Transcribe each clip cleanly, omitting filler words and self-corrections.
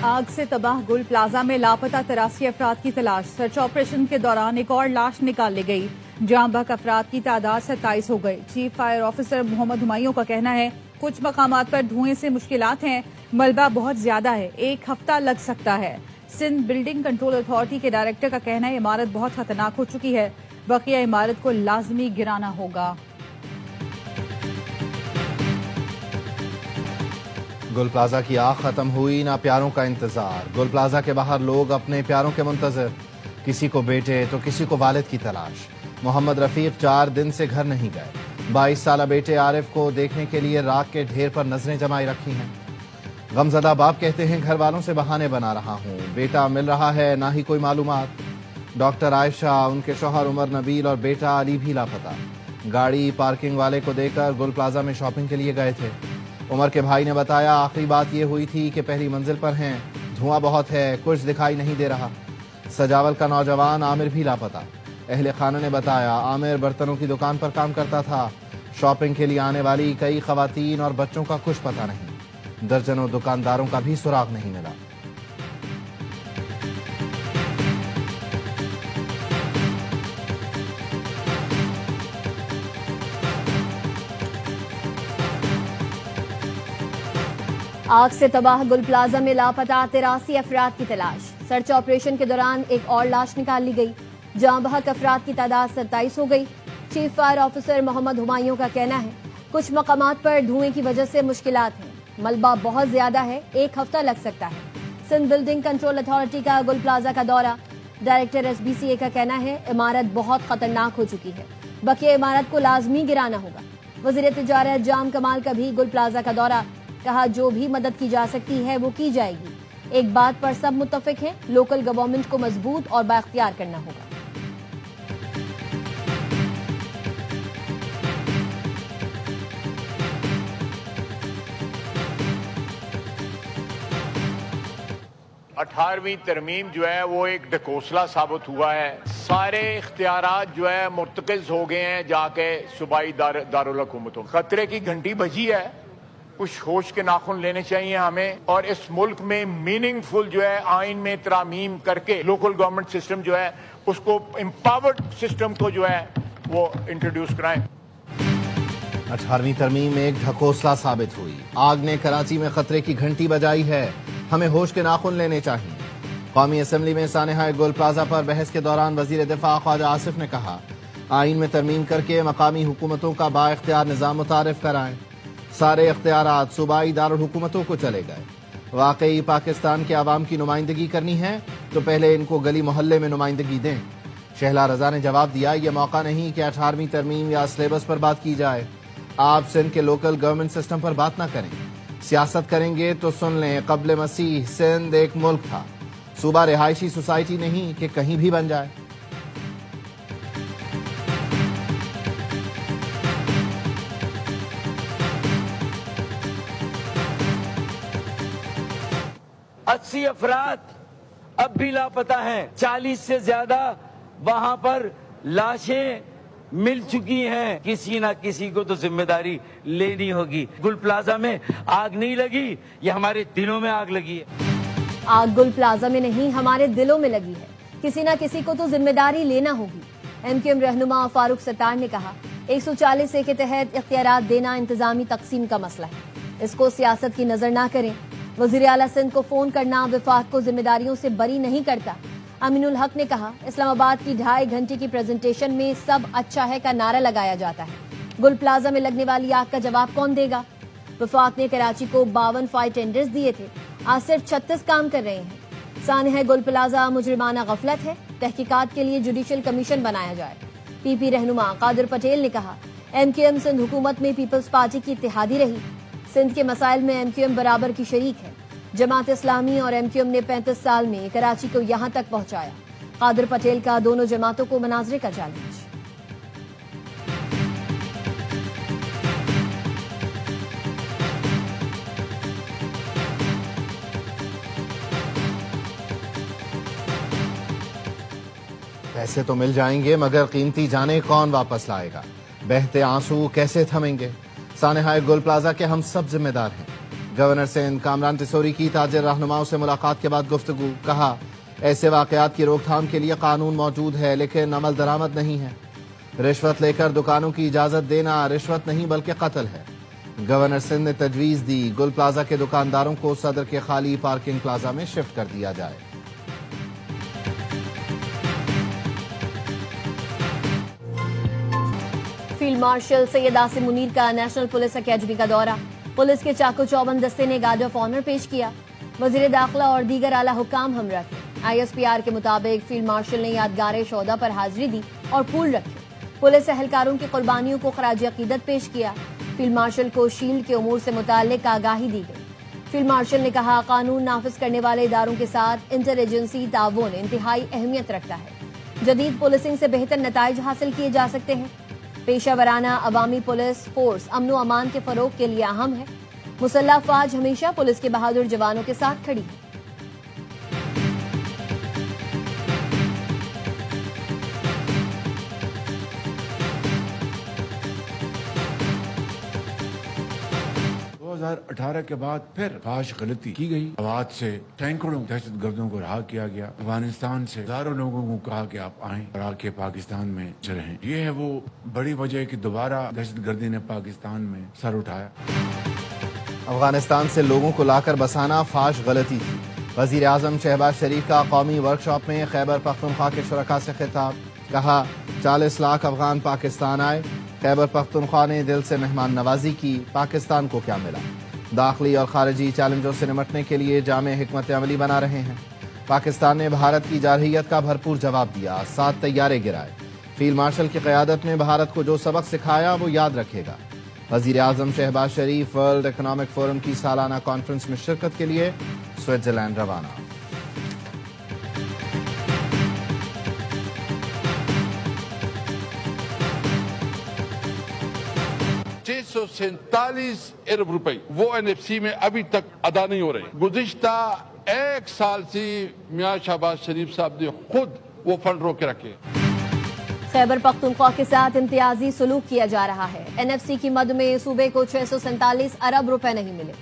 आग से तबाह गुल प्लाजा में लापता 83 अफराद की तलाश। सर्च ऑपरेशन के दौरान एक और लाश निकाल ली गई। जहां बहक अफराद की तादाद 27 हो गई। Chief fire officer Mohammad Humayun का कहना है कुछ मकामात पर धुएं से मुश्किलात हैं, मलबा बहुत ज्यादा है, एक हफ्ता लग सकता है। सिंध बिल्डिंग कंट्रोल अथॉरिटी के डायरेक्टर का कहना है इमारत बहुत खतरनाक हो चुकी है, बकिया इमारत को लाजमी गिराना होगा। गुल प्लाजा की आग खत्म हुई ना प्यारों का इंतजार। गुल प्लाजा के बाहर लोग अपने प्यारों के मुंतजर, किसी को बेटे तो किसी को वालिद की तलाश। मोहम्मद रफीक 4 दिन से घर नहीं गए। 22 साला बेटे आरिफ को देखने के लिए राख के ढेर पर नजरें जमाई रखी हैं। गमजदा बाप कहते हैं घर वालों से बहाने बना रहा हूँ, बेटा मिल रहा है ना ही कोई मालूमात। डॉक्टर आयशा, उनके शौहर उमर नबील और बेटा अली भी लापता। गाड़ी पार्किंग वाले को देकर गुल प्लाजा में शॉपिंग के लिए गए थे। उमर के भाई ने बताया आखिरी बात ये हुई थी कि पहली मंजिल पर हैं, धुआं बहुत है, कुछ दिखाई नहीं दे रहा। सजावल का नौजवान आमिर भी लापता। अहले खाना ने बताया आमिर बर्तनों की दुकान पर काम करता था। शॉपिंग के लिए आने वाली कई खवातीन और बच्चों का कुछ पता नहीं। दर्जनों दुकानदारों का भी सुराग नहीं मिला। आग से तबाह गुल प्लाजा में लापता 83 अफराद की तलाश। सर्च ऑपरेशन के दौरान एक और लाश निकाल ली गई। जहां बहक अफराद की तादाद 27 हो गई। Chief fire officer Mohammad Humayun का कहना है कुछ मकामात पर धुएं की वजह से मुश्किलात हैं, मलबा बहुत ज्यादा है, एक हफ्ता लग सकता है। सिंध बिल्डिंग कंट्रोल अथॉरिटी का गुल प्लाजा का दौरा। डायरेक्टर SBCA का कहना है इमारत बहुत खतरनाक हो चुकी है, बकिया इमारत को लाजमी गिराना होगा। वजीर तिजारत जाम कमाल का भी गुल प्लाजा का दौरा। कहा जो भी मदद की जा सकती है वो की जाएगी। एक बात पर सब मुत्तफिक हैं, लोकल गवर्नमेंट को मजबूत और बाख्तियार करना होगा। अठारहवीं तरमीम जो है वो एक ढकोसला साबित हुआ है। सारे इख्तियारात जो है मुर्तकिज हो गए हैं जाके सूबाई दारुल हुकूमतों। खतरे की घंटी बजी है, कुछ होश के नाखून लेने चाहिए हमें, और इस मुल्क में मीनिंगफुल जो है आइन में तरामीम करके लोकल गवर्नमेंट सिस्टम जो है उसको एम्पावर्ड सिस्टम को जो है वो इंट्रोड्यूस कराएं। 18वीं तरमीम एक ढकोसला साबित हुई। आग ने कराची में खतरे की घंटी बजाई है, हमें होश के नाखून लेने चाहिए। कौमी असम्बली में सानहा गुल प्लाजा पर बहस के दौरान वजीर दिफा ख्वाजा आसिफ ने कहा आइन में तरमीम करके मकामी हुकूमतों का बाइख्तियार निज़ाम मुतारिफ कराएं। सारे इख्तियारात सूबाई दारुल हुकूमतों को चले गए। वाकई पाकिस्तान के आवाम की नुमाइंदगी करनी है तो पहले इनको गली मोहल्ले में नुमाइंदगी दें। शहला रजा ने जवाब दिया ये मौका नहीं कि 18वीं तरमीम या सिलेबस पर बात की जाए। आप सिंध के लोकल गवर्नमेंट सिस्टम पर बात ना करें। सियासत करेंगे तो सुन लें, कब्ल मसीह सिंध एक मुल्क था, सूबा रिहायशी सोसाइटी नहीं कि कहीं भी बन जाए। अस्सी अफराद अब भी लापता हैं। 40 से ज्यादा वहां पर लाशें मिल चुकी हैं। किसी ना किसी को तो जिम्मेदारी लेनी होगी। गुल प्लाजा में आग नहीं लगी, ये हमारे दिलों में आग लगी है। आग गुल प्लाजा में नहीं, हमारे दिलों में लगी है। किसी ना किसी को तो जिम्मेदारी लेना होगी। MQM रहनुमा फारूक सत्तार ने कहा 140A के तहत इख्तियारात देना इंतजामी तकसीम का मसला है, इसको सियासत की नजर ना करें। वजीर आला सिंध को फोन करना विफाक को जिम्मेदारियों से बरी नहीं करता। अमीनुल हक ने कहा इस्लामाबाद की 2.5 घंटे की प्रेजेंटेशन में सब अच्छा है का नारा लगाया जाता है, गुल प्लाजा में लगने वाली आग का जवाब कौन देगा। विफाक ने कराची को 52 फायर टेंडर्स दिए थे, आज सिर्फ 36 काम कर रहे हैं। सानहा गुल प्लाजा मुजरिमाना गफलत है, तहकीकात के लिए जुडिशल कमीशन बनाया जाए। PP रहनुमा कादिर पटेल ने कहा MQM सिंध हुकूमत में पीपल्स पार्टी की इत्तेहादी रही। सिंध के मसाइल में MQM बराबर की शरीक है। जमात इस्लामी और MQM ने 35 साल में कराची को यहां तक पहुंचाया। कादिर पटेल का दोनों जमातों को मनाजरे का चैलेंज। पैसे तो मिल जाएंगे मगर कीमती जाने कौन वापस लाएगा। बहते आंसू कैसे थमेंगे। सानहा गुल प्लाजा के हम सब जिम्मेदार हैं। گورنر سندھ کامران ٹسوری کی تاجر رہنماؤں سے ملاقات کے بعد گفتگو. کہا ایسے واقعات کی روک تھام کے لیے قانون موجود ہے لیکن عمل درآمد نہیں ہے. رشوت لے کر دکانوں کی اجازت دینا رشوت نہیں بلکہ قتل ہے. گورنر سندھ نے تجویز دی گل پلازا کے دکانداروں کو صدر کے خالی پارکنگ پلازا میں شفٹ کر دیا جائے. فیلڈ مارشل سید عاصم منیر کا نیشنل پولیس اکیڈمی کا دورہ. پولیس کے چاقو چوبند دستے نے گارڈ آف آنر پیش کیا. وزیر داخلہ اور دیگر اعلی حکام ہمراہ تھے. ISPR کے مطابق فیلڈ مارشل نے یادگار شہداء پر حاضری دی اور پھول رکھے. پولیس اہلکاروں کی قربانیوں کو خراج عقیدت پیش کیا. فیلڈ مارشل کو شیلڈ کے امور سے متعلق آگاہی دی گئی. فیلڈ مارشل نے کہا قانون نافذ کرنے والے اداروں کے ساتھ انٹر ایجنسی تعاون انتہائی اہمیت رکھتا ہے. جدید پولیسنگ سے بہتر نتائج حاصل کیے جا سکتے ہیں. پیشہ ورانہ عوامی پولیس فورس امن و امان کے فروغ کے لیے اہم ہے. مسلح افواج ہمیشہ پولیس کے بہادر جوانوں کے ساتھ کھڑی ہے. اٹھارہ کے بعد پھر فحش غلطی کی گئی. عواد سے سینکڑوں دہشت گردوں کو رہا کیا گیا. افغانستان سے ہزاروں لوگوں کو کہا کہ آپ آئیں اور آ کے پاکستان میں رہیں. یہ ہے وہ بڑی وجہ کہ دوبارہ دہشت گردی نے پاکستان میں سر اٹھایا. افغانستان سے لوگوں کو لا کر بسانا فحش غلطی تھی. وزیر اعظم شہباز شریف کا قومی ورکشاپ میں خیبر پختونخوا کے شرکاء سے خطاب. کہا 40 لاکھ افغان پاکستان آئے. خیبر پختونخوا نے دل سے مہمان نوازی کی. پاکستان کو کیا ملا؟ داخلی اور خارجی چیلنجوں سے نمٹنے کے لیے جامع حکمت عملی بنا رہے ہیں. پاکستان نے بھارت کی جارحیت کا بھرپور جواب دیا. 7 طیارے گرائے. فیلڈ مارشل کی قیادت میں بھارت کو جو سبق سکھایا وہ یاد رکھے گا. وزیر اعظم شہباز شریف ورلڈ اکنامک فورم کی سالانہ کانفرنس میں شرکت کے لیے سوئٹزرلینڈ روانہ. 647 ارب روپے وہ NFC میں ابھی تک ادا نہیں ہو رہے. گزشتہ 1 سال سے میاں شہباز شریف صاحب نے خود وہ فنڈ روک کے رکھے. خیبر پختونخوا کے ساتھ امتیازی سلوک کیا جا رہا ہے. NFC کی مد میں صوبے کو 647 ارب روپے نہیں ملے.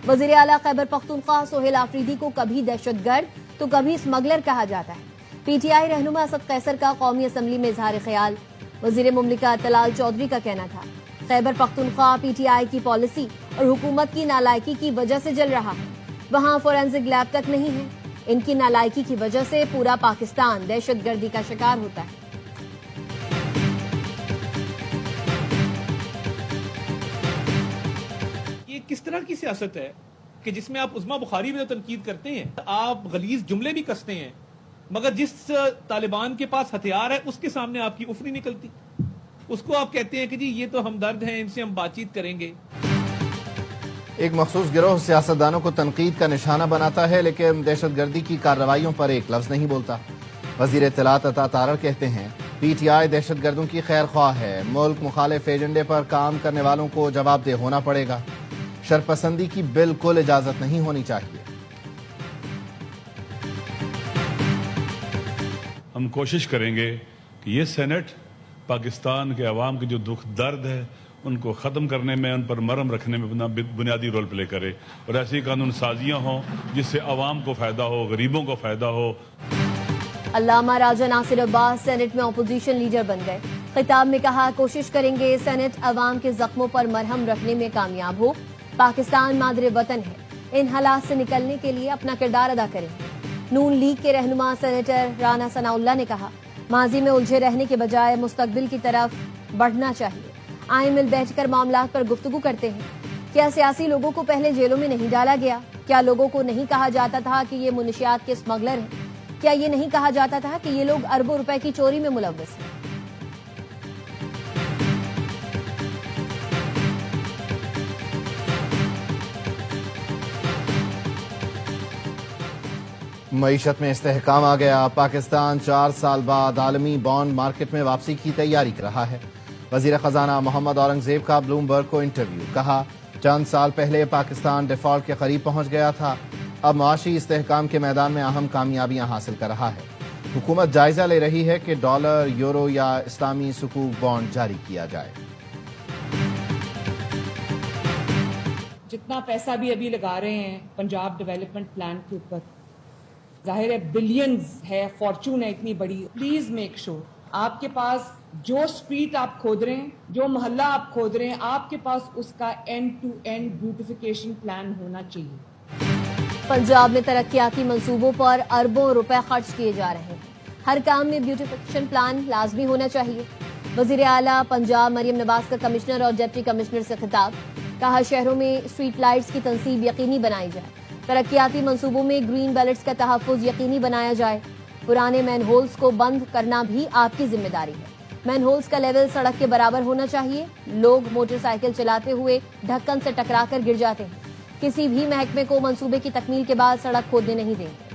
وزیر اعلیٰ خیبر پختونخوا سہیل آفریدی کو کبھی دہشت گرد تو کبھی اسمگلر کہا جاتا ہے. PTI رہنما اسد قیصر کا قومی اسمبلی میں اظہار خیال. وزیر مملکت طلال چودھری کا کہنا تھا خیبر پختونخوا PTI کی پالیسی اور حکومت کی نالائکی کی وجہ سے جل رہا ہے. وہاں فورینسک لیب تک نہیں ہے. ان کی نالائکی کی وجہ سے پورا پاکستان دہشت گردی کا شکار ہوتا ہے. یہ کس طرح کی سیاست ہے کہ جس میں آپ عظما بخاری میں تنقید کرتے ہیں, آپ غلیظ جملے بھی کستے ہیں, مگر جس طالبان کے پاس ہتھیار ہے اس کے سامنے آپ کی اف نہیں نکلتی. اس کو آپ کہتے ہیں کہ جی یہ تو ہمدرد ہیں, ان سے ہم بات چیت کریں گے. ایک مخصوص گروہ سیاستدانوں کو تنقید کا نشانہ بناتا ہے لیکن دہشت گردی کی کارروائیوں پر ایک لفظ نہیں بولتا. وزیر اطلاعات عطا تارڑ کہتے ہیں PTI دہشت گردوں کی خیر خواہ ہے. ملک مخالف ایجنڈے پر کام کرنے والوں کو جواب دہ ہونا پڑے گا. شرپسندی کی بالکل اجازت نہیں ہونی چاہیے. ہم کوشش کریں گے کہ یہ سینٹ پاکستان کے عوام کے جو دکھ درد ہے ان کو ختم کرنے میں, ان پر مرہم رکھنے میں بنیادی رول پلے کرے, اور ایسی قانون سازیاں ہوں جس سے عوام کو فائدہ ہو, غریبوں کو فائدہ ہو. علامہ راجہ ناصر عباس سینٹ میں اپوزیشن لیڈر بن گئے. خطاب میں کہا کوشش کریں گے سینٹ عوام کے زخموں پر مرہم رکھنے میں کامیاب ہو. پاکستان مادر وطن ہے. ان حالات سے نکلنے کے لیے اپنا کردار ادا کریں. نون لیگ کے رہنما سینیٹر رانا ثناء اللہ نے کہا ماضی میں الجھے رہنے کے بجائے مستقبل کی طرف بڑھنا چاہیے. آئے مل بیٹھ کر معاملات پر گفتگو کرتے ہیں. کیا سیاسی لوگوں کو پہلے جیلوں میں نہیں ڈالا گیا؟ کیا لوگوں کو نہیں کہا جاتا تھا کہ یہ منشیات کے اسمگلر ہیں؟ کیا یہ نہیں کہا جاتا تھا کہ یہ لوگ اربوں روپے کی چوری میں ملوث ہیں؟ معیشت میں استحکام آ گیا. پاکستان 4 سال بعد عالمی بانڈ مارکیٹ میں واپسی کی تیاری کر رہا ہے. وزیر خزانہ محمد اورنگزیب کا بلومبرگ کو انٹرویو. کہا چند سال پہلے پاکستان ڈیفالٹ کے قریب پہنچ گیا تھا. اب معاشی استحکام کے میدان میں اہم کامیابیاں حاصل کر رہا ہے. حکومت جائزہ لے رہی ہے کہ ڈالر, یورو یا اسلامی سکوک بانڈ جاری کیا جائے. जितना पैसा भी अभी लगा रहे हैं पंजाब डेवलपमेंट प्लान के ऊपर, जाहिर है बिलियंस है, फॉर्चून है इतनी बड़ी, प्लीज मेक श्योर आपके पास जो स्ट्रीट आप खोद रहे हैं, जो मोहल्ला आप खोद रहे हैं, आपके पास उसका end to end beautification plan होना चाहिए। पंजाब में तरक्याती मंसूबों पर अरबों रुपए खर्च किए जा रहे हैं, हर काम में ब्यूटिफिकेशन प्लान लाजमी होना चाहिए। वजीर आला पंजाब मरियम नवाज का कमिश्नर और डिप्टी कमिश्नर से खिताब, कहा शहरों में स्ट्रीट लाइट्स की तंसीब यकीनी बनाई जाए, तरक्याती मंसूबों में ग्रीन बेल्ट्स का तहफ़्फ़ुज़ यकीनी बनाया जाए, पुराने मैन होल्स को बंद करना भी आपकी जिम्मेदारी है। मैन होल्स का लेवल सड़क के बराबर होना चाहिए। लोग मोटरसाइकिल चलाते हुए ढक्कन से टकरा कर गिर जाते हैं, किसी भी महकमे को मंसूबे की तकमील के बाद सड़क खोदने नहीं देंगे।